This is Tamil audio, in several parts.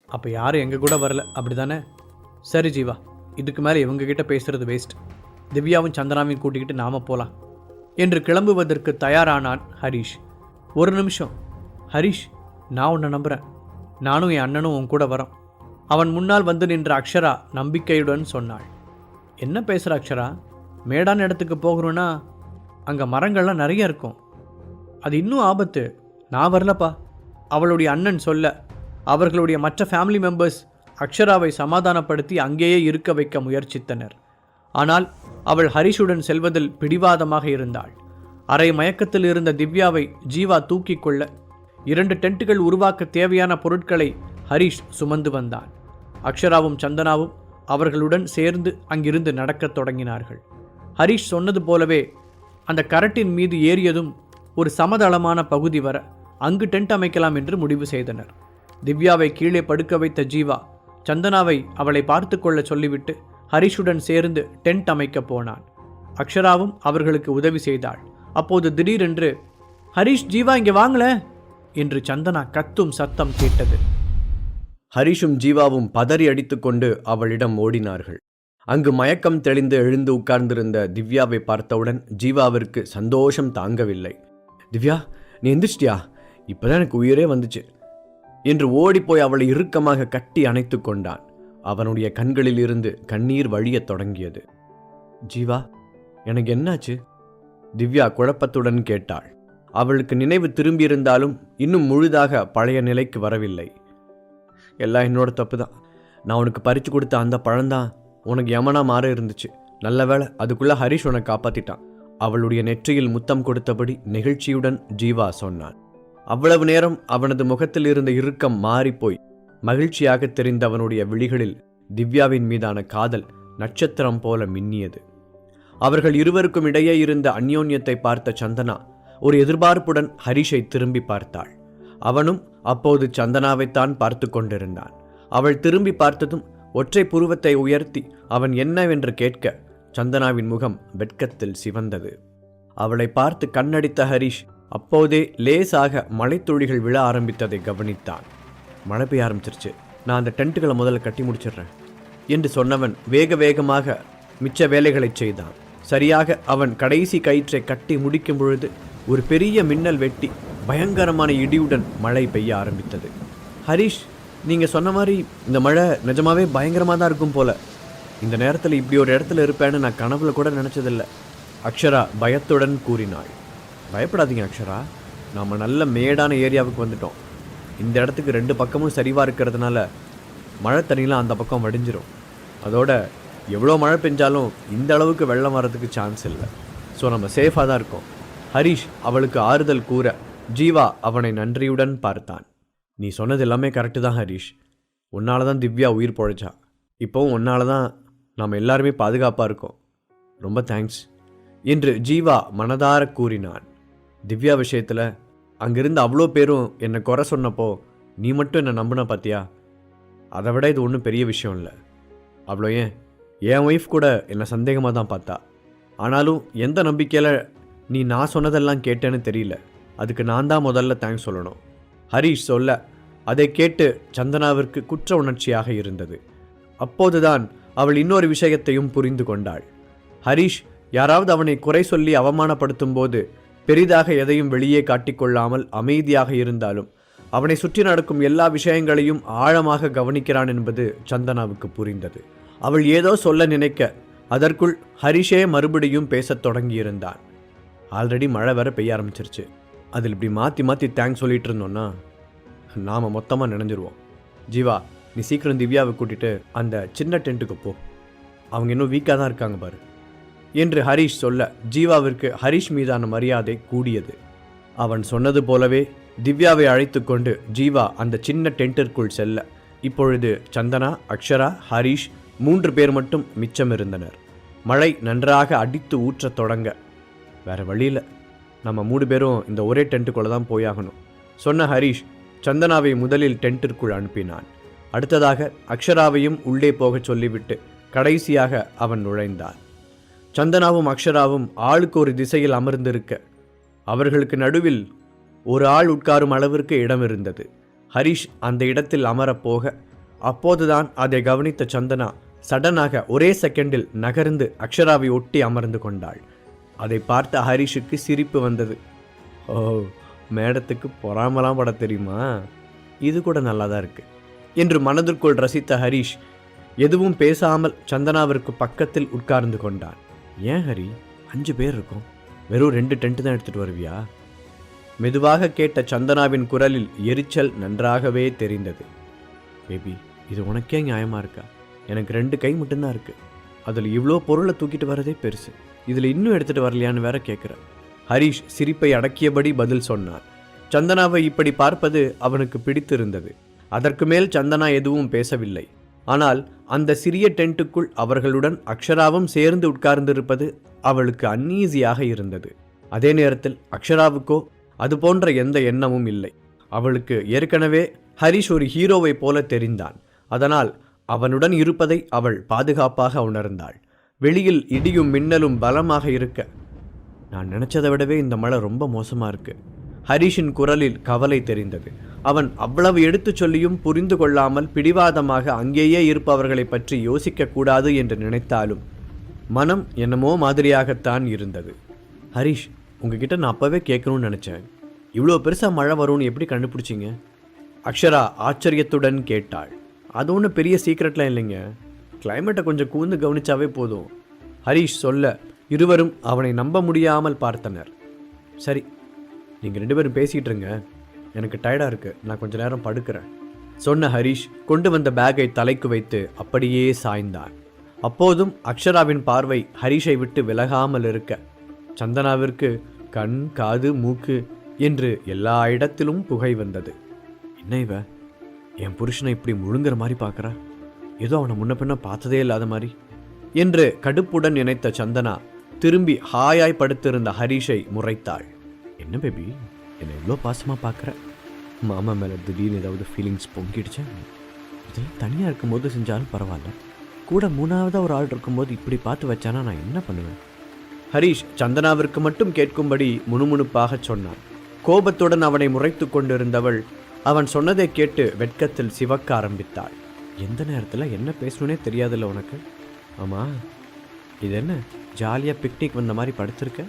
அப்போ யாரும் எங்கள் கூட வரல அப்படி தானே? சரி ஜீவா, இதுக்கு மேலே இவங்ககிட்ட பேசுகிறது வேஸ்ட். திவ்யாவும் சந்தனாவையும் கூட்டிக்கிட்டு நாம போகலாம் என்று கிளம்புவதற்கு தயாரானான் ஹரீஷ். ஒரு நிமிஷம் ஹரீஷ், நான் உன்னை நம்புகிறேன். நானும் என் அண்ணனும் உன் கூட வரோம். அவன் முன்னால் வந்து நின்ற அக்ஷரா நம்பிக்கையுடன் சொன்னாள். என்ன பேசுகிற அக்ஷரா? மேடான இடத்துக்கு போகிறோன்னா அங்கே மரங்கள்லாம் நிறைய இருக்கும். அது இன்னும் ஆபத்து. நான் வரலப்பா. அவளுடைய அண்ணன் சொல்ல அவர்களுடைய மற்ற ஃபேமிலி மெம்பர்ஸ் அக்ஷராவை சமாதானப்படுத்தி அங்கேயே இருக்க வைக்க முயற்சித்தனர். ஆனால் அவள் ஹரிஷுடன் செல்வதில் பிடிவாதமாக இருந்தாள். அரை மயக்கத்தில் இருந்த திவ்யாவை ஜீவா தூக்கி கொள்ள 2 டென்ட்டுகள் உருவாக்க தேவையான பொருட்களை ஹரிஷ் சுமந்து வந்தான். அக்ஷராவும் சந்தனாவும் அவர்களுடன் சேர்ந்து அங்கிருந்து நடக்கத் தொடங்கினார்கள். ஹரிஷ் சொன்னது போலவே அந்த கரட்டின் மீது ஏறியதும் ஒரு சமதளமான பகுதி வர அங்கு டென்ட் அமைக்கலாம் என்று முடிவு செய்தனர். திவ்யாவை கீழே படுக்க வைத்த ஜீவா சந்தனாவை அவளை பார்த்து கொள்ள சொல்லிவிட்டு ஹரிஷுடன் சேர்ந்து டென்ட் அமைக்க போனான். அக்ஷராவும் அவர்களுக்கு உதவி செய்தாள். அப்போது திடீரென்று, ஹரிஷ், ஜீவா இங்கே வாங்கல என்று சந்தனா கத்தும் சத்தம் கேட்டது. ஹரிஷும் ஜீவாவும் பதறி அடித்துக்கொண்டு அவளிடம் ஓடினார்கள். அங்கு மயக்கம் தெளிந்து எழுந்து உட்கார்ந்திருந்த திவ்யாவை பார்த்தவுடன் ஜீவாவிற்கு சந்தோஷம் தாங்கவில்லை. திவ்யா, நீ எந்திரிச்சிட்டியா? இப்போதான் எனக்கு உயிரே வந்துச்சு என்று ஓடிப்போய் அவளை இறுக்கமாக கட்டி அணைத்து கொண்டான். அவனுடைய கண்களில் இருந்து கண்ணீர் வழியத் தொடங்கியது. ஜீவா, எனக்கு என்னாச்சு? திவ்யா குழப்பத்துடன் கேட்டாள். அவளுக்கு நினைவு திரும்பியிருந்தாலும் இன்னும் முழுதாக பழைய நிலைக்கு வரவில்லை. எல்லாம் என்னோட தப்பு தான். நான் உனக்கு பறித்து கொடுத்த அந்த பழம்தான் உனக்கு யமனா மாற இருந்துச்சு. நல்ல வேளை, அதுக்குள்ள ஹரிஷ் உனக்கு காப்பாத்திட்டான். அவளுடைய நெற்றியில் முத்தம் கொடுத்தபடி நெகிழ்ச்சியுடன் ஜீவா சொன்னான். அவ்வளவு நேரம் அவனது முகத்தில் இருந்த இறுக்கம் மாறிப்போய் மகிழ்ச்சியாக தெரிந்த அவனுடைய விழிகளில் திவ்யாவின் மீதான காதல் நட்சத்திரம் போல மின்னியது. அவர்கள் இருவருக்கும் இடையே இருந்த அந்யோன்யத்தை பார்த்த சந்தனா ஒரு எதிர்பார்ப்புடன் ஹரிஷை திரும்பி பார்த்தாள். அவனும் அப்போது சந்தனாவைத்தான் பார்த்து கொண்டிருந்தான். அவள் திரும்பி பார்த்ததும் ஒற்றை புருவத்தை உயர்த்தி அவன் என்னவென்று கேட்க சந்தனாவின் முகம் வெட்கத்தில் சிவந்தது. அவளை பார்த்து கண்ணடித்த ஹரிஷ் அப்போதே லேசாக மழைத்துளிகள் விழ ஆரம்பித்ததை கவனித்தான். மழை பெய்ய ஆரம்பிச்சிருச்சு, நான் அந்த டென்ட்டுகளை முதல்ல கட்டி முடிச்சிடுறேன் என்று சொன்னவன் வேக வேகமாக மிச்ச வேலைகளை செய்தான். சரியாக அவன் கடைசி கயிற்றை கட்டி முடிக்கும் பொழுது ஒரு பெரிய மின்னல் வெட்டி பயங்கரமான இடியுடன் மழை பெய்ய ஆரம்பித்தது. ஹரிஷ், நீங்கள் சொன்ன மாதிரி இந்த மழை நிஜமாவே பயங்கரமாக தான் இருக்கும் போல. இந்த நேரத்தில் இப்படி ஒரு இடத்துல இருப்பேன்னு நான் கனவுல கூட நினச்சதில்லை, அக்ஷரா பயத்துடன் கூறினாள். பயப்படாதீங்க அக்ஷரா, நாம் நல்ல மேடான ஏரியாவுக்கு வந்துட்டோம். இந்த இடத்துக்கு 2 பக்கமும் சரிவாக இருக்கிறதுனால மழை தண்ணிலாம் அந்த பக்கம் வடிஞ்சிரும். அதோட எவ்வளோ மழை பெஞ்சாலும் இந்த அளவுக்கு வெள்ளம் வர்றதுக்கு சான்ஸ் இல்லை. ஸோ நம்ம சேஃபாக தான் இருக்கோம். ஹரிஷ் அவளுக்கு ஆறுதல் கூற ஜீவா அவனை நன்றியுடன் பார்த்தான். நீ சொன்னது எல்லாமே கரெக்டு தான் ஹரிஷ். உன்னால தான் திவ்யா உயிர் பொழைச்சா. இப்போவும் உன்னால தான் நாம் எல்லாருமே பாதுகாப்பாக இருக்கோம். ரொம்ப தேங்க்ஸ் என்று ஜீவா மனதார கூறினான். திவ்யா விஷயத்தில் அங்கிருந்து அவ்வளோ பேரும் என்னை குறை சொன்னப்போ நீ மட்டும் என்னை நம்பின பார்த்தியா? அதை விட இது ஒன்றும் பெரிய விஷயம் இல்லை. அவ்வளோ ஏன், என் ஒய்ஃப் கூட என்னை சந்தேகமாக தான் பார்த்தா. ஆனாலும் எந்த நம்பிக்கையில் நீ நான் சொன்னதெல்லாம் கேட்டேன்னு தெரியல. அதுக்கு நான் தான் முதல்ல தேங்க்ஸ் சொல்லணும். ஹரிஷ் சொல்ல அதை கேட்டு சந்தனாவிற்கு குற்ற உணர்ச்சியாக இருந்தது. அப்போதுதான் அவள் இன்னொரு விஷயத்தையும் புரிந்து கொண்டாள். ஹரிஷ் யாராவது அவனை குறை சொல்லி அவமானப்படுத்தும் போது பெரிதாக எதையும் வெளியே காட்டிக்கொள்ளாமல் அமைதியாக இருந்தாலும் அவனை சுற்றி நடக்கும் எல்லா விஷயங்களையும் ஆழமாக கவனிக்கிறான் என்பது சந்தனாவுக்கு புரிந்தது. அவள் ஏதோ சொல்ல நினைக்க அதற்குள் ஹரிஷே மறுபடியும் பேசத் தொடங்கியிருந்தான். ஆல்ரெடி மழை வேற பெய்ய ஆரம்பிச்சிருச்சு. அதில் இப்படி மாற்றி மாற்றி தேங்க்ஸ் சொல்லிட்டு இருந்தோன்னா நாம் மொத்தமாக நினைஞ்சிருவோம். ஜீவா, நீ சீக்கிரம் திவ்யாவை கூட்டிட்டு அந்த சின்ன டென்ட்டுக்கு போ. அவங்க இன்னும் வீக்காக தான் இருக்காங்க பாரு என்று ஹரிஷ் சொல்ல ஜீவாவிற்கு ஹரிஷ் மீதான மரியாதை கூடியது. அவன் சொன்னது போலவே திவ்யாவை அழைத்து கொண்டு ஜீவா அந்த சின்ன டென்ட்டிற்குள் செல்ல இப்பொழுது சந்தனா, அக்ஷரா, ஹரிஷ் 3 பேர் மட்டும் மிச்சம் இருந்தனர். மழை நன்றாக அடித்து ஊற்றத் தொடங்க வேற வழியில் நம்ம 3 பேரும் இந்த ஒரே டென்ட்டுக்குள்ளே தான் போயாகணும் சொன்ன ஹரிஷ் சந்தனாவை முதலில் டென்ட்டிற்குள் அனுப்பினான். அடுத்ததாக அக்ஷராவையும் உள்ளே போகச் சொல்லிவிட்டு கடைசியாக அவன் நுழைந்தான். சந்தனாவும் அக்ஷராவும் ஆளுக்கு ஒரு திசையில் அமர்ந்திருக்க அவர்களுக்கு நடுவில் ஒரு ஆள் உட்காரும் அளவிற்கு இடம் இருந்தது. ஹரிஷ் அந்த இடத்தில் அமரப்போக அப்போதுதான் அதை கவனித்த சந்தனா சடனாக ஒரே செகண்டில் நகர்ந்து அக்ஷராவை ஒட்டி அமர்ந்து கொண்டாள். அதை பார்த்த ஹரிஷுக்கு சிரிப்பு வந்தது. ஓ, மேடத்துக்கு பொறாமலாம் பட தெரியுமா? இது கூட நல்லா தான் இருக்கு என்று மனதிற்குள் ரசித்த ஹரிஷ் எதுவும் பேசாமல் சந்தனாவிற்கு பக்கத்தில் உட்கார்ந்து கொண்டான். ஏன் ஹரி, 5 பேர் இருக்கும், வெறும் 2 டென்ட் தான் எடுத்துட்டு வருவியா? மெதுவாக கேட்ட சந்தனாவின் குரலில் எரிச்சல் நன்றாகவே தெரிந்தது. பேபி, இது உனக்கே நியாயமா இருக்கா? எனக்கு 2 கை மட்டும்தான் இருக்கு, அதில் இவ்வளோ பொருளை தூக்கிட்டு வரதே பெருசு, இதில் இன்னும் எடுத்துட்டு வரலையான்னு வேற கேட்குற. ஹரிஷ் சிரிப்பை அடக்கியபடி பதில் சொன்னான். சந்தனாவை இப்படி பார்ப்பது அவனுக்கு பிடித்திருந்தது. அதற்கு மேல் சந்தனா எதுவும் பேசவில்லை. ஆனால் அந்த சிறிய டென்ட்டுக்குள் அவர்களுடன் அக்ஷராவும் சேர்ந்து உட்கார்ந்திருப்பது அவளுக்கு அன்ஈசியாக இருந்தது. அதே நேரத்தில் அக்ஷராவுக்கோ அது போன்ற எந்த எண்ணமும் இல்லை. அவளுக்கு ஏற்கனவே ஹரிஷ் ஒரு ஹீரோவை போல தெரிந்தான். அதனால் அவனுடன் இருப்பதை அவள் பாதுகாப்பாக உணர்ந்தாள். வெளியில் இடியும் மின்னலும் பலமாக இருக்க, நான் நினைச்சதை விடவே இந்த மழை ரொம்ப மோசமா இருக்கு. ஹரிஷின் குரலில் கவலை தெரிந்தது. அவன் அவ்வளவு எடுத்துச் சொல்லியும் புரிந்து கொள்ளாமல் பிடிவாதமாக அங்கேயே இருப்பவர்களை பற்றி யோசிக்க கூடாது என்று நினைத்தாலும் மனம் என்னமோ மாதிரியாகத்தான் இருந்தது. ஹரிஷ், உங்ககிட்ட நான் அப்பவே கேட்கணும்னு நினைச்சேன், இவ்வளோ பெருசா மழை வரும்னு எப்படி கண்டுபிடிச்சிங்க? அக்ஷரா ஆச்சரியத்துடன் கேட்டாள். அது ஒன்றும் பெரிய சீக்ரெட்லாம் இல்லைங்க, கிளைமேட்டை கொஞ்சம் கூர்ந்து கவனிச்சாவே போதும். ஹரிஷ் சொல்ல இருவரும் அவனை நம்ப முடியாமல் பார்த்தனர். சரி, நீங்கள் 2 பேரும் பேசிகிட்டு இருங்க, எனக்கு டயர்டாக இருக்கு, நான் கொஞ்ச நேரம் படுக்கிறேன் சொன்ன ஹரிஷ் கொண்டு வந்த பேக்கை தலைக்கு வைத்து அப்படியே சாய்ந்தான். அப்போதும் அக்ஷராவின் பார்வை ஹரிஷை விட்டு விலகாமல் இருக்க சந்தனாவிற்கு கண், காது, மூக்கு என்று எல்லா இடத்திலும் புகை வந்தது. என்ன இவ, என் புருஷனை இப்படி முழுங்குற மாதிரி பார்க்குறா, ஏதோ அவனை முன்ன பின்ன பார்த்ததே இல்லாத மாதிரி என்று கடுப்புடன் நினைத்த சந்தனா திரும்பி ஹாயாய் படுத்திருந்த ஹரிஷை முறைத்தாள். என்ன பேபி, என்னை இவ்வளோ பாசமாக பார்க்குற? மாமா மேலே திடீர்னு ஏதாவது ஃபீலிங்ஸ் பொங்கிடுச்சா? இதெல்லாம் தனியாக இருக்கும்போது செஞ்சாலும் பரவாயில்ல, கூட 3ஆவதாக ஒரு ஆள் இருக்கும்போது இப்படி பார்த்து வச்சானா நான் என்ன பண்ணுவேன்? ஹரிஷ் சந்தனாவிற்கு மட்டும் கேட்கும்படி முணுமுணுப்பாக சொன்னான். கோபத்துடன் அவனை முறைத்து கொண்டிருந்தவள் அவன் சொன்னதை கேட்டு வெட்கத்தில் சிவக்க ஆரம்பித்தாள். எந்த நேரத்தில் என்ன பேசணுன்னே தெரியாதுல்ல உனக்கு? ஆமாம், இது என்ன ஜாலியாக பிக்னிக் வந்த மாதிரி படுத்திருக்க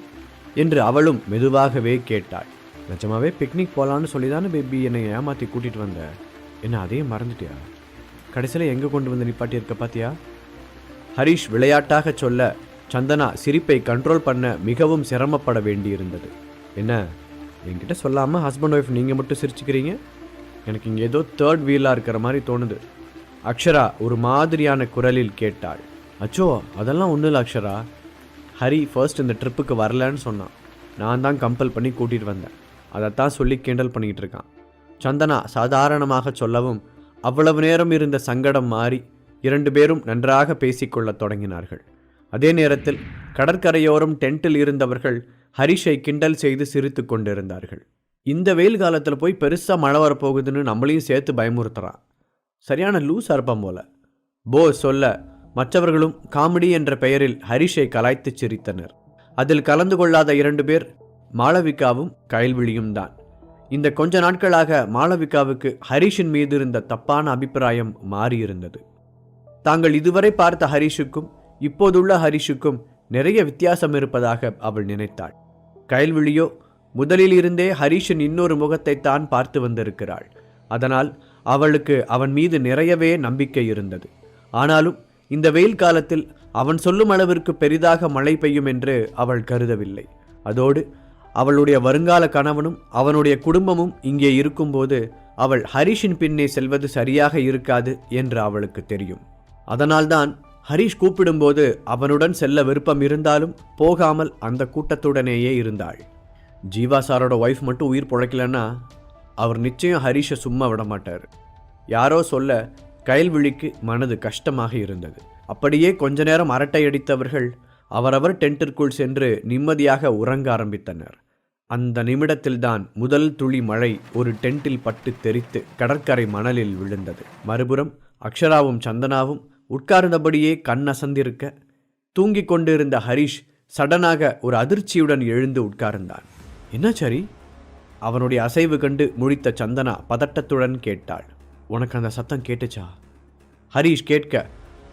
என்று அவளும் மெதுவாகவே கேட்டாள். நிஜமாவே பிக்னிக் போகலான்னு சொல்லி தானே பேபி என்னை ஏமாற்றி கூட்டிகிட்டு வந்த, என்ன அதையும் மறந்துட்டியா? கடைசியில் எங்கே கொண்டு வந்து நிப்பாட்டியிருக்க பாத்தியா? ஹரிஷ் விளையாட்டாக சொல்ல சந்தனா சிரிப்பை கண்ட்ரோல் பண்ண மிகவும் சிரமப்பட வேண்டியிருந்தது. என்ன, என்கிட்ட சொல்லாமல் ஹஸ்பண்ட் ஒய்ஃப் நீங்கள் மட்டும் சிரிச்சுக்கிறீங்க? எனக்கு இங்கே ஏதோ தேர்ட் வீலாக இருக்கிற மாதிரி தோணுது. அக்ஷரா ஒரு மாதிரியான குரலில் கேட்டாள். அச்சோ, அதெல்லாம் ஒன்றும் இல்லை அக்ஷரா, ஹரி ஃபர்ஸ்ட் இந்த ட்ரிப்புக்கு வரலன்னு சொன்னான், நான் தான் கம்பல் பண்ணி கூட்டிகிட்டு வந்தேன், அதைத்தான் சொல்லி கிண்டல் பண்ணிக்கிட்டு இருக்கான். சந்தனா சாதாரணமாக சொல்லவும் அவ்வளவு நேரம் இருந்த சங்கடம் மாறி 2 பேரும் நன்றாக பேசிக்கொள்ள தொடங்கினார்கள். அதே நேரத்தில் கடற்கரையோரம் டென்ட்டில் இருந்தவர்கள் ஹரிஷை கிண்டல் செய்து சிரித்து கொண்டிருந்தார்கள். இந்த வெயில் காலத்தில் போய் பெருசாக மழை வரப்போகுதுன்னு நம்மளையும் சேர்த்து பயமுறுத்துறான், சரியான லூஸாக இருப்பான் போல போ சொல்ல மற்றவர்களும் காமெடி என்ற பெயரில் ஹரிஷை கலாய்த்து சிரித்தனர். அதில் கலந்து கொள்ளாத 2 பேர் மாளவிகாவும் கயல்விழியும் தான். இந்த கொஞ்ச நாட்களாக மாளவிகாவுக்கு ஹரிஷின் மீது இருந்த தப்பான அபிப்பிராயம் மாறியிருந்தது. தாங்கள் இதுவரை பார்த்த ஹரிஷுக்கும் இப்போதுள்ள ஹரிஷுக்கும் நிறைய வித்தியாசம் இருப்பதாக அவள் நினைத்தாள். கயல்விழியோ முதலில் இருந்தே ஹரிஷின் இன்னொரு முகத்தை தான் பார்த்து வந்திருக்கிறாள். அதனால் அவளுக்கு அவன் மீது நிறையவே நம்பிக்கை இருந்தது. ஆனாலும் இந்த வெயில் காலத்தில் அவன் சொல்லும் அளவிற்கு பெரிதாக மழை பெய்யும் என்று அவள் கருதவில்லை. அதோடு அவளுடைய வருங்கால கணவனும் அவனுடைய குடும்பமும் இங்கே இருக்கும்போது அவள் ஹரிஷின் பின்னே செல்வது சரியாக இருக்காது என்று அவளுக்கு தெரியும். அதனால்தான் ஹரிஷ் கூப்பிடும்போது அவனுடன் செல்ல விருப்பம் இருந்தாலும் போகாமல் அந்த கூட்டத்துடனேயே இருந்தாள். ஜீவா சாரோட ஒய்ஃப் மட்டும் உயிர் பிழைக்கலன்னா அவர் நிச்சயம் ஹரிஷை சும்மா விட மாட்டார். யாரோ சொல்ல கயல்விழிக்கு மனது கஷ்டமாக இருந்தது. அப்படியே கொஞ்ச நேரம் அரட்டை அடித்தவர்கள் அவரவர் டென்ட்டிற்குள் சென்று நிம்மதியாக உறங்க ஆரம்பித்தனர். அந்த நிமிடத்தில்தான் முதல் துளி மழை ஒரு டென்ட்டில் பட்டு தெரித்து கடற்கரை மணலில் விழுந்தது. மறுபுறம் அக்ஷராவும் சந்தனாவும் உட்கார்ந்தபடியே கண் அசந்திருக்க தூங்கிக் கொண்டிருந்த ஹரிஷ் சடனாக ஒரு அதிர்ச்சியுடன் எழுந்து உட்கார்ந்தான். என்னாச்சாரி? அவனுடைய அசைவு கண்டு முழித்த சந்தனா பதட்டத்துடன் கேட்டாள். உனக்கு அந்த சத்தம் கேட்டுச்சா? ஹரீஷ் கேட்க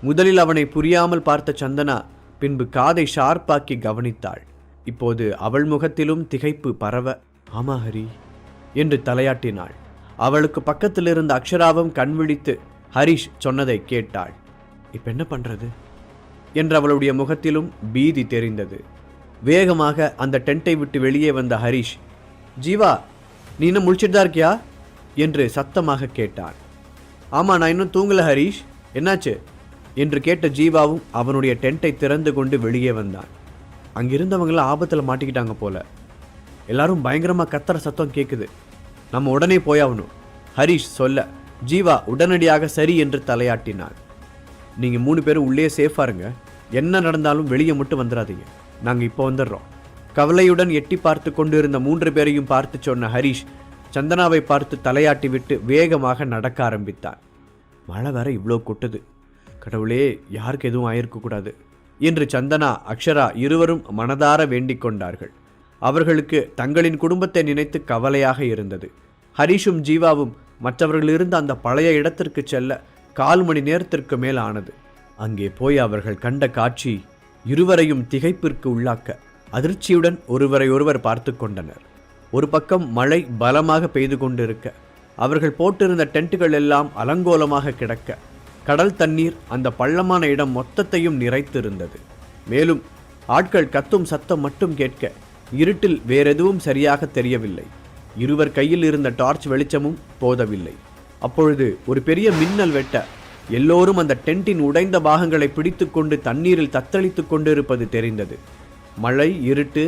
முதலில் அவனை புரியாமல் பார்த்த சந்தனா பின்பு காதை ஷார்ப்பாக்கி கவனித்தாள். இப்போது அவள் முகத்திலும் திகைப்பு பரவ, ஆமா ஹரி என்று தலையாட்டினாள். அவளுக்கு பக்கத்தில் இருந்த அக்ஷராவும் கண்விழித்து ஹரீஷ் சொன்னதை கேட்டாள். இப்ப என்ன பண்றது என்று அவளுடைய முகத்திலும் பீதி தெரிந்தது. வேகமாக அந்த டென்ட்டை விட்டு வெளியே வந்த ஹரீஷ், ஜீவா நீ இன்னும் முழிச்சிட்டு தான் இருக்கியா என்று சத்தமாக கேட்டான். ஆமா, நான் இன்னும் தூங்கல ஹரீஷ், என்னாச்சு என்று கேட்ட ஜீவாவும் அவனுடைய டென்ட்டை திறந்து கொண்டு வெளியே வந்தான். அங்கிருந்தவங்களாம் ஆபத்தில் மாட்டிக்கிட்டாங்க போல. எல்லாரும் பயங்கரமாக கத்துற சத்தம் கேட்குது. நம்ம உடனே போயாகணும் ஹரீஷ் சொல்ல, ஜீவா உடனடியாக சரி என்று தலையாட்டினான். நீங்கள் 3 பேரும் உள்ளே சேஃபாக இருங்க, என்ன நடந்தாலும் வெளியே மட்டும் வந்துடாதீங்க, நாங்கள் இப்போ வந்துடுறோம். கவலையுடன் எட்டி பார்த்து கொண்டு இருந்த 3 பேரையும் பார்த்து சொன்ன ஹரீஷ் சந்தனாவை பார்த்து தலையாட்டி விட்டு வேகமாக நடக்க ஆரம்பித்தான். மழை வேற இவ்வளோ கொட்டுது, கடவுளே யாருக்கு எதுவும் ஆயிருக்கக்கூடாது என்று சந்தனா அக்ஷரா இருவரும் மனதார வேண்டிக் கொண்டார்கள். அவர்களுக்கு தங்களின் குடும்பத்தை நினைத்து கவலையாக இருந்தது. ஹரீஷும் ஜீவாவும் மற்றவர்கள் இருந்த அந்த பழைய இடத்திற்கு செல்ல 1/4 மணி நேரத்திற்கு மேல் ஆனது. அங்கே போய் அவர்கள் கண்ட காட்சி இருவரையும் திகைப்பிற்கு உள்ளாக்க அதிர்ச்சியுடன் ஒருவரை ஒருவர் பார்த்து கொண்டனர். ஒரு பக்கம் மழை பலமாக பெய்து கொண்டிருக்க, அவர்கள் போட்டிருந்த டென்ட்டுகள் எல்லாம் அலங்கோலமாக கிடக்க, கடல் தண்ணீர் அந்த பள்ளமான இடம் மொத்தத்தையும் நிறைத்திருந்தது. மேலும் ஆட்கள் கத்தும் சத்தம் மட்டும் கேட்க, இருட்டில் வேறெதுவும் சரியாக தெரியவில்லை. இருவர் கையில் இருந்த டார்ச் வெளிச்சமும் போதவில்லை. அப்பொழுது ஒரு பெரிய மின்னல் வெட்ட, எல்லோரும் அந்த டென்ட்டின் உடைந்த பாகங்களை பிடித்து கொண்டு தண்ணீரில் தத்தளித்து கொண்டிருப்பது தெரிந்தது. மழை இருட்டு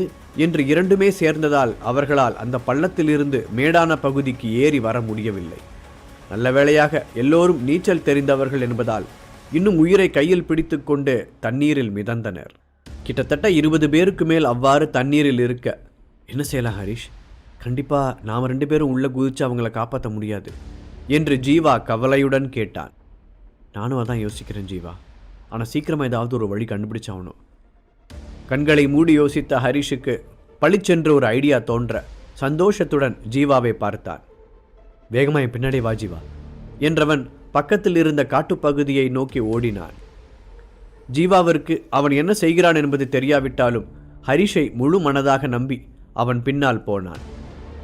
என்று இரண்டுமே சேர்ந்ததால் அவர்களால் அந்த பள்ளத்திலிருந்து மேடான பகுதிக்கு ஏறி வர முடியவில்லை. நல்ல வேளையாக எல்லோரும் நீச்சல் தெரிந்தவர்கள் என்பதால் இன்னும் உயிரை கையில் பிடித்து கொண்டு தண்ணீரில் மிதந்தனர். கிட்டத்தட்ட 20 பேருக்கு மேல் அவ்வாறு தண்ணீரில் இருக்க, என்ன செய்யலாம் ஹரீஷ், கண்டிப்பாக நாம் 2 பேரும் உள்ளே குதிச்சு அவங்கள காப்பாற்ற முடியாது என்று ஜீவா கவலையுடன் கேட்டான். நானும் அதான் யோசிக்கிறேன் ஜீவா, ஆனால் சீக்கிரமாக ஏதாவது ஒரு வழி கண்டுபிடிச்சாகணும். கண்களை மூடி யோசித்த ஹரீஷுக்கு பளிச்சென்று ஒரு ஐடியா தோன்ற சந்தோஷத்துடன் ஜீவாவை பார்த்தான். வேகமாக என் பின்னாடி வா ஜீவா என்றவன் பக்கத்தில் இருந்த காட்டுப்பகுதியை நோக்கி ஓடினான். ஜீவாவிற்கு அவன் என்ன செய்கிறான் என்பது தெரியாவிட்டாலும் ஹரீஷை முழு மனதாக நம்பி அவன் பின்னால் போனான்.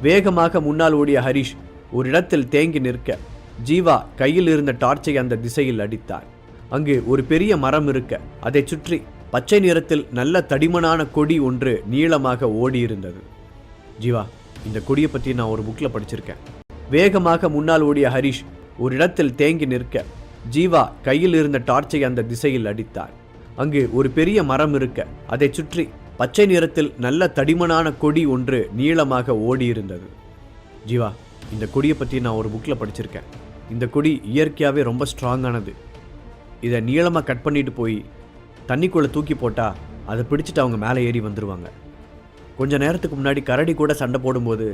வேகமாக முன்னால் ஓடிய ஹரீஷ் ஒரு இடத்தில் தேங்கி நிற்க, ஜீவா கையில் இருந்த டார்ச்சை அந்த திசையில் அடித்தான். அங்கு ஒரு பெரிய மரம் இருக்க, அதை சுற்றி பச்சை நிறத்தில் நல்ல தடிமனான கொடி ஒன்று நீளமாக ஓடியிருந்தது. ஜீவா, இந்த கொடியை பற்றி நான் ஒரு புக்கில் படிச்சிருக்கேன். வேகமாக முன்னால் ஓடிய ஹரீஷ் ஒரு இடத்தில் தேங்கி நிற்க, ஜீவா கையில் இருந்த டார்ச்சை அந்த திசையில் அடித்தான். அங்கு ஒரு பெரிய மரம் இருக்க, அதை சுற்றி பச்சை நிறத்தில் நல்ல தடிமனான கொடி ஒன்று நீளமாக ஓடியிருந்தது. ஜீவா, இந்த கொடியை பற்றி நான் ஒரு புக்கில் படிச்சிருக்கேன். இந்த கொடி இயற்கையாகவே ரொம்ப ஸ்ட்ராங்கானது. இதை நீளமாக கட் பண்ணிட்டு போய் தண்ணிக்குள்ளே தூக்கி போட்டால் அதை பிடிச்சிட்டு அவங்க மேலே ஏறி வந்துடுவாங்க. கொஞ்ச நேரத்துக்கு முன்னாடி கரடி கூட சண்டை போடும்போது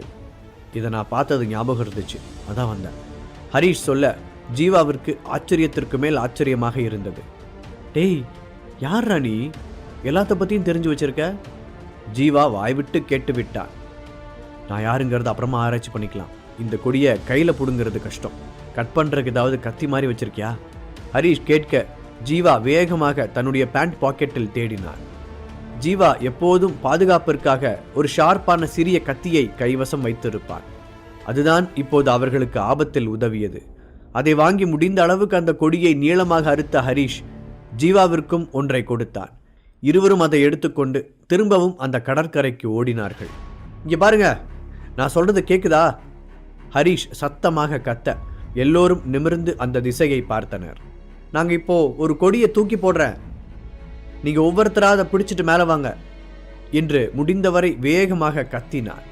இதை நான் பார்த்தது ஞாபகம் இருந்துச்சு, அதான் வந்தேன். ஹரீஷ் சொல்ல ஜீவாவிற்கு ஆச்சரியத்திற்கு மேல் ஆச்சரியமாக இருந்தது. டேய், யார்ரா நீ, எல்லாத்த பற்றியும் தெரிஞ்சு வச்சிருக்க? ஜீவா வாய்விட்டு கேட்டு விட்டான். நான் யாருங்கிறது அப்புறமா ஆராய்ச்சி பண்ணிக்கலாம். இந்த கொடியை கையில் பிடுங்கிறது கஷ்டம். கட் பண்ணுறதுக்கு ஏதாவது கத்தி மாதிரி வச்சிருக்கியா? ஹரீஷ் கேட்க ஜீவா வேகமாக தன்னுடைய பேண்ட் பாக்கெட்டில் தேடினான். ஜீவா எப்போதும் பாதுகாப்பிற்காக ஒரு ஷார்ப்பான சிறிய கத்தியை கைவசம் வைத்திருப்பான். அதுதான் இப்போது அவர்களுக்கு ஆபத்தில் உதவியது. அதை வாங்கி முடிந்த அளவுக்கு அந்த கொடியை நீளமாக அறுத்த ஹரீஷ் ஜீவாவிற்கும் ஒன்றை கொடுத்தான். இருவரும் அதை எடுத்துக்கொண்டு திரும்பவும் அந்த கடற்கரைக்கு ஓடினார்கள். இங்கே பாருங்க, நான் சொல்றது கேக்குதா? ஹரீஷ் சத்தமாக கத்த எல்லோரும் நிமிர்ந்து அந்த திசையை பார்த்தனர். நாங்கள் இப்போ ஒரு கொடியை தூக்கி போடுறேன், நீங்கள் ஒவ்வொருத்தராக அதை பிடிச்சிட்டு மேலே வாங்க என்று முடிந்தவரை வேகமாக கத்தினான்.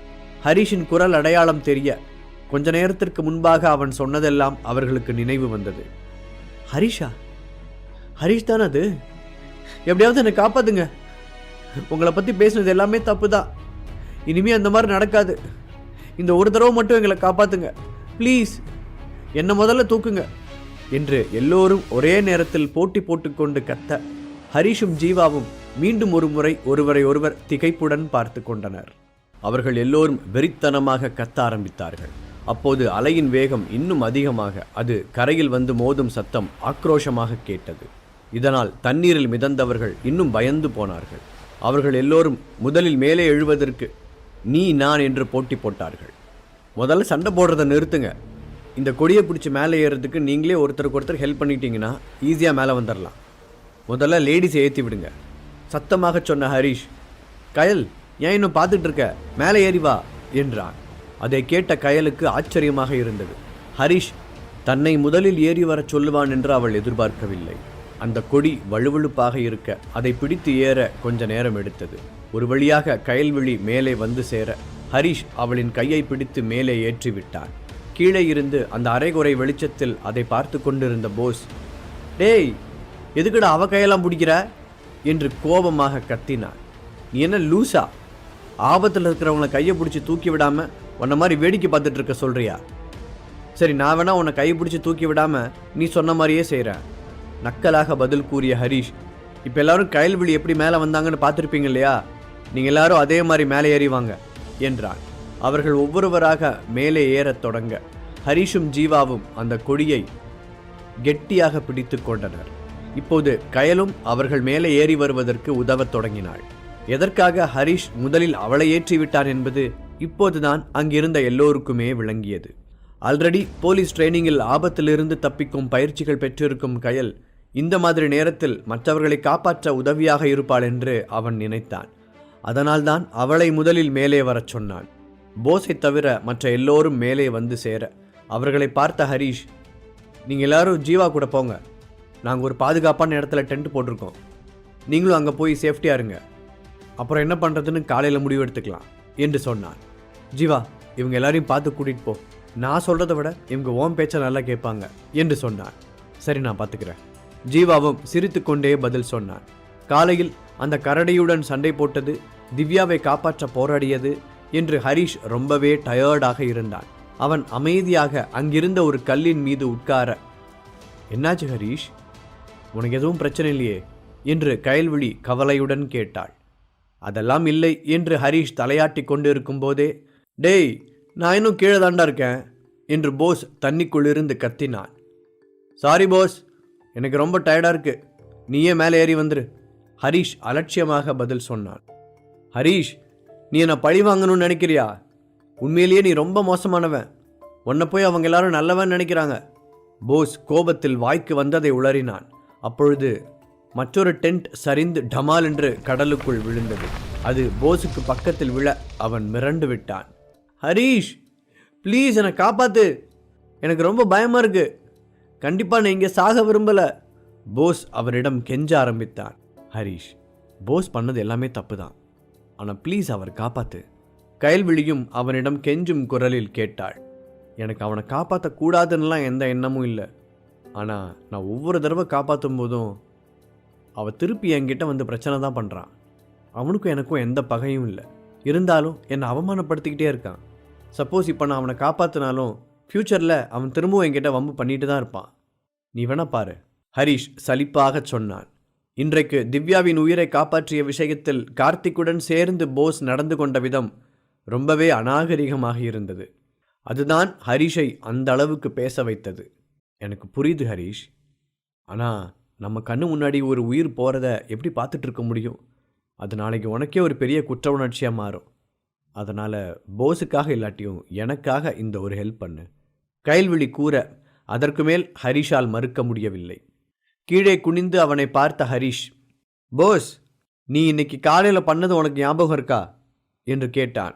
ஹரீஷின் குரல் அடையாளம் தெரிய கொஞ்ச நேரத்திற்கு முன்பாக அவன் சொன்னதெல்லாம் அவர்களுக்கு நினைவு வந்தது. ஹரீஷா? ஹரீஷ் தானே அது? எப்படியாவது என்னை காப்பாத்துங்க, உங்களை பற்றி பேசுனது எல்லாமே தப்பு தான், இனிமே அந்த மாதிரி நடக்காது, இந்த ஒரு தடவை மட்டும் எங்களை காப்பாத்துங்க ப்ளீஸ், என்னை முதல்ல தூக்குங்க என்று எல்லோரும் ஒரே நேரத்தில் போட்டி போட்டுக்கொண்டு கத்த, ஹரீஷும் ஜீவாவும் மீண்டும் ஒரு முறை ஒருவரை ஒருவர் திகைப்புடன் பார்த்து கொண்டனர். அவர்கள் எல்லோரும் வெறித்தனமாக கத்த ஆரம்பித்தார்கள். அப்போது அலையின் வேகம் இன்னும் அதிகமாக அது கரையில் வந்து மோதும் சத்தம் ஆக்ரோஷமாக கேட்டது. இதனால் தண்ணீரில் மிதந்தவர்கள் இன்னும் பயந்து போனார்கள். அவர்கள் எல்லோரும் முதலில் மேலே எழுவதற்கு நீ நான் என்று போட்டி போட்டார்கள். முதல்ல சண்டை போடுறதை நிறுத்துங்க. இந்த கொடியை பிடிச்சி மேலே ஏறுறதுக்கு நீங்களே ஒருத்தருக்கு ஒருத்தர் ஹெல்ப் பண்ணிட்டீங்கன்னா ஈஸியாக மேலே வந்துடலாம். முதல்ல லேடிஸை ஏற்றி விடுங்க சத்தமாக சொன்ன ஹரிஷ். கயல், ஏன் இன்னும் பார்த்துட்டு இருக்க, மேலே ஏறி வா என்றான். அதை கேட்ட கயலுக்கு ஆச்சரியமாக இருந்தது. ஹரிஷ் தன்னை முதலில் ஏறி வரச் சொல்லுவான் என்று அவள் எதிர்பார்க்கவில்லை. அந்த கொடி வழுவழுப்பாக இருக்க அதை பிடித்து ஏற கொஞ்ச நேரம் எடுத்தது. ஒரு வழியாக கயல்விழி மேலே வந்து சேர ஹரிஷ் அவளின் கையை பிடித்து மேலே ஏற்றி விட்டான். கீழே இருந்து அந்த அரைகுறை வெளிச்சத்தில் அதை பார்த்து கொண்டிருந்த போஸ், டேய் எதுக்குடா அவ கையெல்லாம் பிடிக்கிற என்று கோபமாக கத்தினான். நீ என்ன லூசா? ஆபத்தில் இருக்கிறவங்களை கையை பிடிச்சி தூக்கி விடாம உன்ன மாதிரி வேடிக்கை பார்த்துட்டு இருக்க சொல்றியா? சரி, நான் வேணா உன்னை கையை பிடிச்சி தூக்கி விடாம நீ சொன்ன மாதிரியே செய்கிறேன். நக்கலாக பதில் கூறிய ஹரிஷ், இப்போ எல்லாரும் கயல்விழி எப்படி மேலே வந்தாங்கன்னு பார்த்துருப்பீங்க இல்லையா? நீங்கள் எல்லாரும் அதே மாதிரி மேலே ஏறிவாங்க என்றான். அவர்கள் ஒவ்வொருவராக மேலே ஏறத் தொடங்க ஹரிஷும் ஜீவாவும் அந்த கொடியை கெட்டியாக பிடித்து கொண்டனர். இப்போது கயலும் அவர்கள் மேலே ஏறி வருவதற்கு உதவத் தொடங்கினாள். எதற்காக ஹரிஷ் முதலில் அவளை ஏற்றிவிட்டான் என்பது இப்போதுதான் அங்கிருந்த எல்லோருக்குமே விளங்கியது. ஆல்ரெடி போலீஸ் ட்ரைனிங்கில் ஆபத்திலிருந்து தப்பிக்கும் பயிற்சிகள் பெற்றிருக்கும் கயல் இந்த மாதிரி நேரத்தில் மற்றவர்களை காப்பாற்ற உதவியாக இருப்பாள் என்று அவன் நினைத்தான். அதனால்தான் அவளை முதலில் மேலே வரச் சொன்னான். போஸை தவிர மற்ற எல்லோரும் மேலே வந்து சேர அவர்களை பார்த்த ஹரிஷ், நீங்கள் எல்லாரும் ஜீவா கூட போங்க, நாங்கள் ஒரு பாதுகாப்பான இடத்துல டென்ட் போட்டிருக்கோம், நீங்களும் அங்கே போய் சேஃப்டியாக இருங்க, அப்புறம் என்ன பண்ணுறதுன்னு காலையில் முடிவு எடுத்துக்கலாம் என்று சொன்னான். ஜீவா, இவங்க எல்லாரையும் பார்த்து கூட்டிகிட்டு போ, நான் சொல்கிறத விட இவங்க ஓம் பேச்சை நல்லா கேட்பாங்க என்று சொன்னான். சரி, நான் பார்த்துக்கிறேன். ஜீவாவும் சிரித்து கொண்டே பதில் சொன்னான். காலையில் அந்த கரடியுடன் சண்டை போட்டது, திவ்யாவை காப்பாற்ற போராடியது என்று ஹரிஷ் ரொம்பவே டயர்டாக இருந்தான். அவன் அமைதியாக அங்கிருந்த ஒரு கல்லின் மீது உட்கார, என்னாச்சு ஹரிஷ், உனக்கு எதுவும் பிரச்சனை இல்லையே என்று கயல்விழி கவலையுடன் கேட்டாள். அதெல்லாம் இல்லை என்று ஹரிஷ் தலையாட்டி கொண்டு இருக்கும் போதே, டேய் நான் இன்னும் கீழே தாண்டா இருக்கேன் என்று போஸ் தண்ணிக்குள்ளிருந்து கத்தினான். சாரி போஸ், எனக்கு ரொம்ப டயர்டாக இருக்கு, நீயே மேலே ஏறி வந்துரு, ஹரிஷ் அலட்சியமாக பதில் சொன்னான். ஹரிஷ், நீ என்னை பழி வாங்கணும்னு நினைக்கிறியா? உண்மையிலேயே நீ ரொம்ப மோசமானவன், உன்னை போய் அவங்க எல்லாரும் நல்லவன் நினைக்கிறாங்க. போஸ் கோபத்தில் வாய்க்கு வந்ததை உளறினான். அப்பொழுது மற்றொரு டென்ட் சரிந்து டமால் என்று கடலுக்குள் விழுந்தது. அது போஸுக்கு பக்கத்தில் விழ அவன் மிரண்டு விட்டான். ஹரிஷ் ப்ளீஸ் என்னை காப்பாத்து, எனக்கு ரொம்ப பயமாக இருக்கு, கண்டிப்பாக நான் இங்கே சாக விரும்பலை. போஸ் அவரிடம் கெஞ்ச ஆரம்பித்தான். ஹரிஷ், போஸ் பண்ணது எல்லாமே தப்பு தான், ஆனால் ப்ளீஸ் அவர் காப்பாத்து. கயல்விழியும் அவனிடம் கெஞ்சும் குரலில் கேட்டாள். எனக்கு அவனை காப்பாற்றக்கூடாதுன்னெலாம் எந்த எண்ணமும் இல்லை, ஆனால் நான் ஒவ்வொரு தடவை காப்பாற்றும் போதும் அவள் திருப்பி என்கிட்ட வந்து பிரச்சனை தான் பண்ணுறான். அவனுக்கும் எனக்கும் எந்த பகையும் இல்லை, இருந்தாலும் என்னை அவமானப்படுத்திக்கிட்டே இருக்கான். சப்போஸ் இப்போ நான் அவனை காப்பாற்றினாலும் ஃப்யூச்சரில் அவன் திரும்பவும் என்கிட்ட வம்பு பண்ணிட்டு தான் இருப்பான். நீ வேணா பாரு, ஹரிஷ் சலிப்பாக சொன்னான். இன்றைக்கு திவ்யாவின் உயிரை காப்பாற்றிய விஷயத்தில் கார்த்திக்குடன் சேர்ந்து போஸ் நடந்து கொண்ட விதம் ரொம்பவே அநாகரிகமாக இருந்தது. அதுதான் ஹரிஷை அந்த அளவுக்கு பேச வைத்தது. எனக்கு புரியுது ஹரிஷ், ஆனால் நம்ம கண்ணு முன்னாடி ஒரு உயிர் போகிறத எப்படி பார்த்துட்டு இருக்க முடியும்? அது நாளைக்கு உனக்கே ஒரு பெரிய குற்ற உணர்ச்சியாக மாறும். அதனால் போஸுக்காக இல்லாட்டியும் எனக்காக இந்த ஒரு ஹெல்ப் பண்ணு. கயல்விழி கூற அதற்கு மேல் ஹரிஷால் மறுக்க முடியவில்லை. கீழே குனிந்து அவனை பார்த்த ஹரிஷ், போஸ் நீ இன்னைக்கு காலையில் பண்ணது உனக்கு ஞாபகம் இருக்கா என்று கேட்டான்.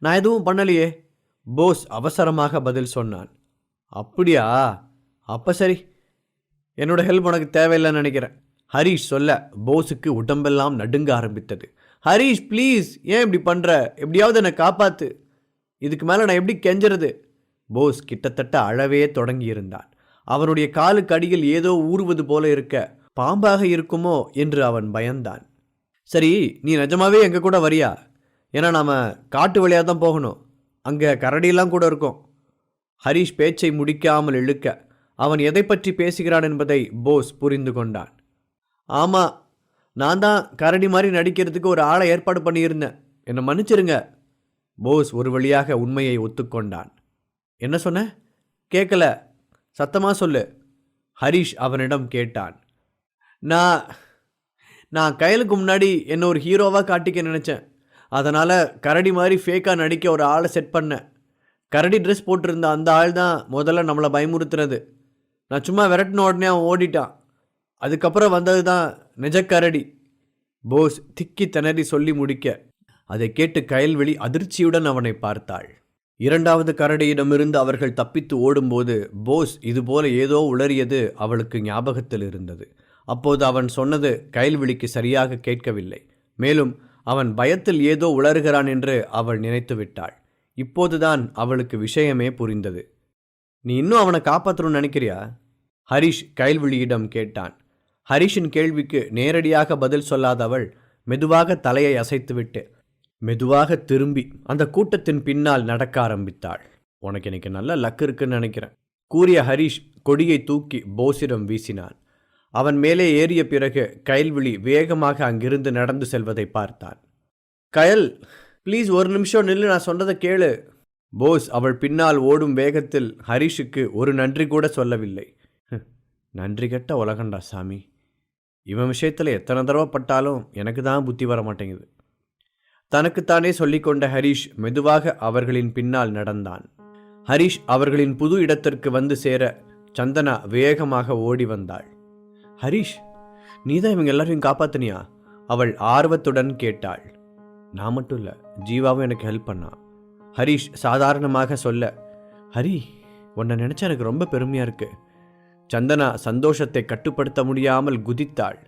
நான் எதுவும் பண்ணலையே, போஸ் அவசரமாக பதில் சொன்னான். அப்படியா, அப்போ சரி, என்னோட ஹெல்ப் உனக்கு தேவையில்லைன்னு நினைக்கிறேன். ஹரிஷ் சொல்ல போஸுக்கு உடம்பெல்லாம் நடுங்க ஆரம்பித்தது. ஹரிஷ் ப்ளீஸ், ஏன் இப்படி பண்ணுற, எப்படியாவது என்னை காப்பாற்று, இதுக்கு மேலே நான் எப்படி கெஞ்சுறது? போஸ் கிட்டத்தட்ட அழவே தொடங்கியிருந்தான். அவனுடைய காலுக்கு அடியில் ஏதோ ஊறுவது போல இருக்க பாம்பாக இருக்குமோ என்று அவன் பயந்தான். சரி, நீ நிஜமாவே எங்கள் கூட வரியா? ஏன்னா நாம் காட்டு வழியாக தான் போகணும், அங்கே கரடியெல்லாம் கூட இருக்கும். ஹரிஷ் பேச்சை முடிக்காமல் இழுக்க அவன் எதை பற்றி பேசுகிறான் என்பதை போஸ் புரிந்து கொண்டான். ஆமாம், நான் தான் கரடி மாதிரி நடிக்கிறதுக்கு ஒரு ஆளை ஏற்பாடு பண்ணியிருந்தேன், என்னை மன்னிச்சிருங்க. போஸ் ஒரு வழியாக உண்மையை ஒத்துக்கொண்டான். என்ன சொன்ன? கேட்கல, சத்தமா சொல்லு. ஹரிஷ் அவனிடம் கேட்டான். நான் நான் கையலுக்கு முன்னாடி என்ன ஒரு ஹீரோவாக காட்டிக்க நினச்சேன். அதனால் கரடி மாதிரி ஃபேக்காக நடிக்க ஒரு ஆளை செட் பண்ணேன். கரடி ட்ரெஸ் போட்டிருந்த அந்த ஆள் தான் முதல்ல நம்மளை பயமுறுத்துனது. நான் சும்மா விரட்டின உடனே அவன் ஓடிட்டான். அதுக்கப்புறம் வந்தது தான் நிஜ கரடி. போஸ் திக்கி திணறி சொல்லி முடிக்க அதை கேட்டு கயல்விழி அதிர்ச்சியுடன் அவனை பார்த்தாள். இரண்டாவது கரடியிடமிருந்து அவர்கள் தப்பித்து ஓடும்போது போஸ் இதுபோல ஏதோ உளறியது அவளுக்கு ஞாபகத்தில் இருந்தது. அப்போது அவன் சொன்னது கயல்விழிக்கு சரியாக கேட்கவில்லை. மேலும் அவன் பயத்தில் ஏதோ உளறுகிறான் என்று அவள் நினைத்து விட்டாள். இப்போதுதான் அவளுக்கு விஷயமே புரிந்தது. நீ இன்னும் அவனை காப்பாற்றணும்னு நினைக்கிறியா? ஹரிஷ் கயல்விழியிடம் கேட்டான். ஹரிஷின் கேள்விக்கு நேரடியாக பதில் சொல்லாத அவள் மெதுவாக தலையை அசைத்துவிட்டு மெதுவாக திரும்பி அந்த கூட்டத்தின் பின்னால் நடக்க ஆரம்பித்தாள். உனக்கு இன்னைக்கு நல்ல லக் இருக்குன்னு நினைக்கிறேன், கூறிய ஹரிஷ் கொடியை தூக்கி போஸிடம் வீசினான். அவன் மேலே ஏறிய பிறகு கயல்விழி வேகமாக அங்கிருந்து நடந்து செல்வதை பார்த்தான். கயல், ப்ளீஸ் ஒரு நிமிஷம் நில்லு, நான் சொன்னதை கேளு. போஸ் அவள் பின்னால் ஓடும் வேகத்தில் ஹரிஷுக்கு ஒரு நன்றி கூட சொல்லவில்லை. நன்றி கெட்ட உலகண்டா சாமி, இவன் விஷயத்தில் எத்தனை தடவை பட்டாலும் எனக்கு தான் புத்தி வர மாட்டேங்குது. தனக்குத்தானே சொல்லிக்கொண்ட ஹரிஷ் மெதுவாக அவர்களின் பின்னால் நடந்தான். ஹரிஷ் அவர்களின் புது இடத்திற்கு வந்து சேர சந்தனா வேகமாக ஓடி வந்தாள். ஹரிஷ், நீதான் இவங்க எல்லாரையும் காப்பாத்தினியா? அவள் ஆர்வத்துடன் கேட்டாள். நான் மட்டும் இல்லை, ஜீவாவும் எனக்கு ஹெல்ப் பண்ணான். ஹரிஷ் சாதாரணமாக சொல்ல, ஹரி, உன்னை நினைச்சா எனக்கு ரொம்ப பெருமையா இருக்கு. சந்தனா சந்தோஷத்தை கட்டுப்படுத்த முடியாமல் குதித்தாள்.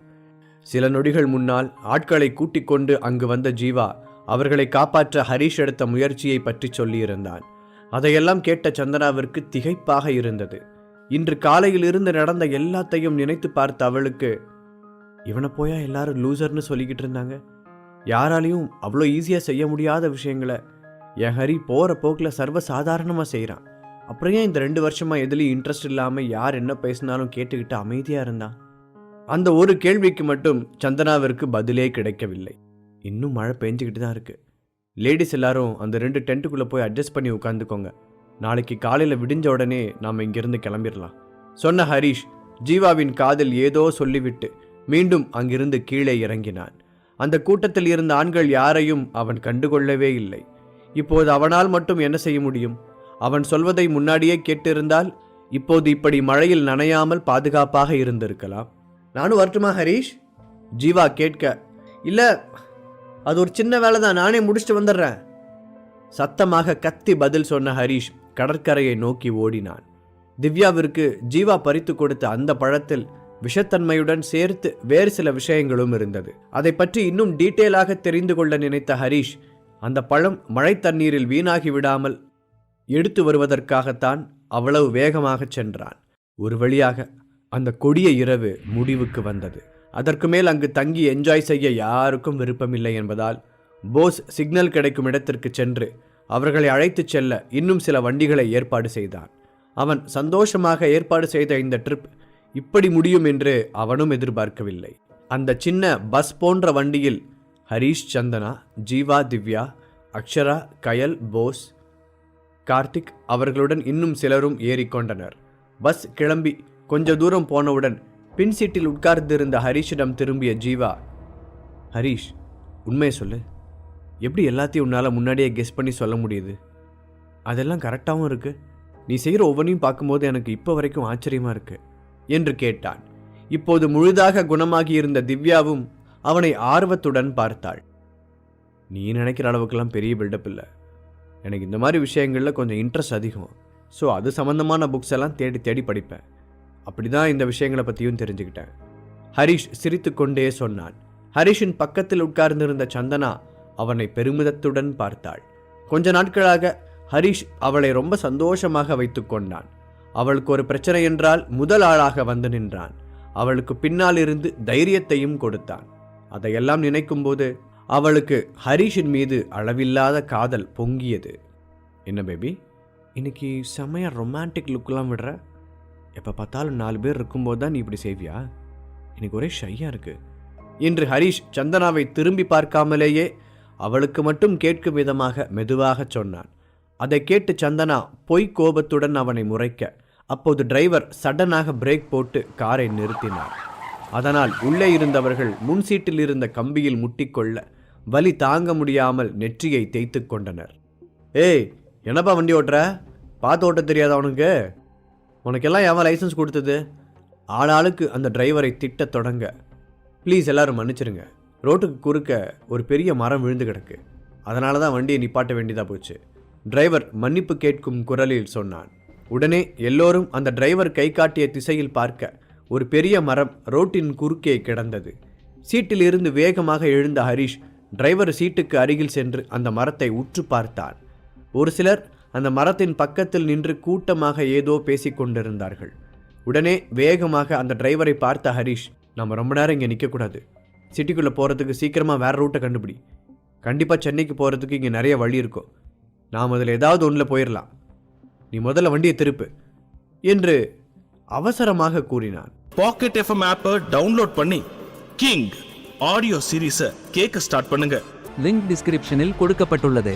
சில நொடிகள் முன்னால் ஆட்களை கூட்டிக் கொண்டு அங்கு வந்த ஜீவா அவர்களை காப்பாற்ற ஹரிஷ் எடுத்த முயற்சியை பற்றி சொல்லியிருந்தான். அதையெல்லாம் கேட்ட சந்தனாவிற்கு திகைப்பாக இருந்தது. இன்று காலையில் இருந்து நடந்த எல்லாத்தையும் நினைத்து பார்த்த அவளுக்கு, இவனை போயா எல்லாரும் லூசர்னு சொல்லிக்கிட்டு இருந்தாங்க? யாராலையும் அவ்வளோ ஈஸியாக செய்ய முடியாத விஷயங்களை என் ஹரி போகிற போக்கில் சர்வ சாதாரணமாக செய்கிறான். அப்புறம் ஏன் இந்த 2 வருஷமாக எதுலேயும் இன்ட்ரெஸ்ட் இல்லாமல் யார் என்ன பேசினாலும் கேட்டுக்கிட்டு அமைதியாக இருந்தான்? அந்த ஒரு கேள்விக்கு மட்டும் சந்தனாவிற்கு பதிலே கிடைக்கவில்லை. இன்னும் மழை பெஞ்சிக்கிட்டு தான் இருக்குது. லேடிஸ் எல்லாரும் அந்த 2 டென்ட்டுக்குள்ளே போய் அட்ஜஸ்ட் பண்ணி உட்காந்துக்கோங்க. நாளைக்கு காலையில் விடிஞ்ச உடனே நாம் இங்கிருந்து கிளம்பிடலாம், சொன்ன ஹரிஷ் ஜீவாவின் காதில் ஏதோ சொல்லிவிட்டு மீண்டும் அங்கிருந்து கீழே இறங்கினான். அந்த கூட்டத்தில் இருந்த ஆண்கள் யாரையும் அவன் கண்டுகொள்ளவே இல்லை. இப்போது அவனால் மட்டும் என்ன செய்ய முடியும்? அவன் சொல்வதை முன்னாடியே கேட்டிருந்தால் இப்போது இப்படி மழையில் நனையாமல் பாதுகாப்பாக இருந்திருக்கலாம். நானும் வரட்டுமா ஹரிஷ்? ஜீவா கேட்க, இல்லை, அது ஒரு சின்ன வேலை தான், நானே முடிச்சுட்டு வந்துடுறேன். சத்தமாக கத்தி பதில் சொன்ன ஹரிஷ் கடற்கரையை நோக்கி ஓடினான். திவ்யாவிற்கு ஜீவா பறித்து கொடுத்த அந்த பழத்தில் விஷத்தன்மையுடன் சேர்த்து வேறு சில விஷயங்களும் இருந்தது. அதை பற்றி இன்னும் டீட்டெயிலாக தெரிந்து கொள்ள நினைத்த ஹரிஷ் அந்த பழம் மழை தண்ணீரில் வீணாகி விடாமல் எடுத்து வருவதற்காகத்தான் அவ்வளவு வேகமாக சென்றான். ஒரு வழியாக அந்த கொடிய இரவு முடிவுக்கு வந்தது. அதற்கு மேல் அங்கு தங்கி என்ஜாய் செய்ய யாருக்கும் விருப்பமில்லை என்பதால் போஸ் சிக்னல் கிடைக்கும் இடத்திற்கு சென்று அவர்களை அழைத்துச் செல்ல இன்னும் சில வண்டிகளை ஏற்பாடு செய்தான். அவன் சந்தோஷமாக ஏற்பாடு செய்த இந்த ட்ரிப் இப்படி முடியும் என்று அவனும் எதிர்பார்க்கவில்லை. அந்த சின்ன பஸ் போன்ற வண்டியில் ஹரிஷ், சந்தனா, ஜீவா, திவ்யா, அக்ஷரா, கயல், போஸ், கார்த்திக் அவர்களுடன் இன்னும் சிலரும் ஏறிக்கொண்டனர். பஸ் கிளம்பி கொஞ்ச தூரம் போனவுடன் பின் சீட்டில் உட்கார்ந்திருந்த ஹரிஷிடம் திரும்பிய ஜீவா, ஹரிஷ், உண்மையை சொல்லு, எப்படி எல்லாத்தையும் உன்னால் முன்னாடியே கெஸ் பண்ணி சொல்ல முடியுது? அதெல்லாம் கரெக்டாகவும் இருக்கு. நீ செய்கிற ஒவ்வொன்றையும் பார்க்கும்போது எனக்கு இப்போ வரைக்கும் ஆச்சரியமாக இருக்கு என்று கேட்டான். இப்போது முழுதாக குணமாகி இருந்த திவ்யாவும் அவனை ஆர்வத்துடன் பார்த்தாள். நீ நினைக்கிற அளவுக்கெல்லாம் பெரிய பில்டப் இல்லை. எனக்கு இந்த மாதிரி விஷயங்களில் கொஞ்சம் இன்ட்ரெஸ்ட் அதிகம். ஸோ அது சம்மந்தமான புக்ஸ் எல்லாம் தேடி தேடி படிப்பேன். அப்படி தான் இந்த விஷயங்களை பற்றியும் தெரிஞ்சுக்கிட்டேன். ஹரிஷ் சிரித்து கொண்டே சொன்னான். ஹரிஷின் பக்கத்தில் உட்கார்ந்திருந்த சந்தனா அவனை பெருமிதத்துடன் பார்த்தாள். கொஞ்ச நாட்களாக ஹரிஷ் அவளை ரொம்ப சந்தோஷமாக வைத்து கொண்டான். அவளுக்கு ஒரு பிரச்சனை என்றால் முதல் ஆளாக வந்து நின்றான். அவளுக்கு பின்னால் இருந்து தைரியத்தையும் கொடுத்தான். அதையெல்லாம் நினைக்கும் போது அவளுக்கு ஹரிஷின் மீது அளவில்லாத காதல் பொங்கியது. என்ன பேபி, இன்னைக்கு செம்மையா ரொமான்டிக் லுக்கெல்லாம் விடுற? எப்போ பார்த்தாலும் 4 பேர் இருக்கும்போது தான் நீ இப்படி செய்வியா? எனக்கு ஒரே ஷையா இருக்கு என்று ஹரிஷ் சந்தனாவை திரும்பி பார்க்காமலேயே அவளுக்கு மட்டும் கேட்கும் விதமாக மெதுவாக சொன்னான். அதை கேட்டு சந்தனா பொய் கோபத்துடன் அவனை முறைக்க, அப்போது டிரைவர் சடனாக பிரேக் போட்டு காரை நிறுத்தினார். அதனால் உள்ளே இருந்தவர்கள் முன் சீட்டில் இருந்த கம்பியில் முட்டிக்கொள்ள வலி தாங்க முடியாமல் நெற்றியை தேய்த்து கொண்டனர். ஏய், என்னப்பா வண்டி ஓட்டுற? பார்த்து ஓட்ட தெரியாத அவனுக்கு? உனக்கெல்லாம் எவன் லைசன்ஸ் கொடுத்தது? ஆளாளுக்கு அந்த டிரைவரை திட்டத் தொடங்க, ப்ளீஸ் எல்லாரும் மன்னிச்சிருங்க, ரோட்டுக்கு குறுக்க ஒரு பெரிய மரம் விழுந்து கிடக்கு, அதனால தான் வண்டியை நிப்பாட்ட வேண்டியதாக போச்சு, டிரைவர் மன்னிப்பு கேட்கும் குரலில் சொன்னான். உடனே எல்லோரும் அந்த டிரைவர் கை காட்டிய திசையில் பார்க்க ஒரு பெரிய மரம் ரோட்டின் குறுக்கே கிடந்தது. சீட்டில் இருந்து வேகமாக எழுந்த ஹரிஷ் டிரைவர் சீட்டுக்கு அருகில் சென்று அந்த மரத்தை உற்று பார்த்தான். ஒரு சிலர் அந்த மரத்தின் பக்கத்தில் நின்று கூட்டமாக ஏதோ பேசிக் கொண்டிருந்தார்கள். உடனே வேகமாக அந்த டிரைவரை பார்த்த ஹரிஷ், நம்ம ரொம்ப நேரம் இங்கே நிற்கக்கூடாது, சிட்டிக்குள்ளே போகிறதுக்கு சீக்கிரமாக வேறு ரூட்டை கண்டுபிடி, கண்டிப்பாக சென்னைக்கு போகிறதுக்கு இங்கே நிறைய வழி இருக்கும், நாம் அதில் ஏதாவது ஒன்றில் போயிடலாம், நீ முதல்ல வண்டியை திருப்பு என்று அவசரமாக கூறினான். பாக்கெட் எஃப்எம் ஆப்பை டவுன்லோட் பண்ணி கிங் ஆடியோ சீரீஸை கேட்க ஸ்டார்ட் பண்ணுங்க. லிங்க் டிஸ்கிரிப்ஷனில் கொடுக்கப்பட்டுள்ளது.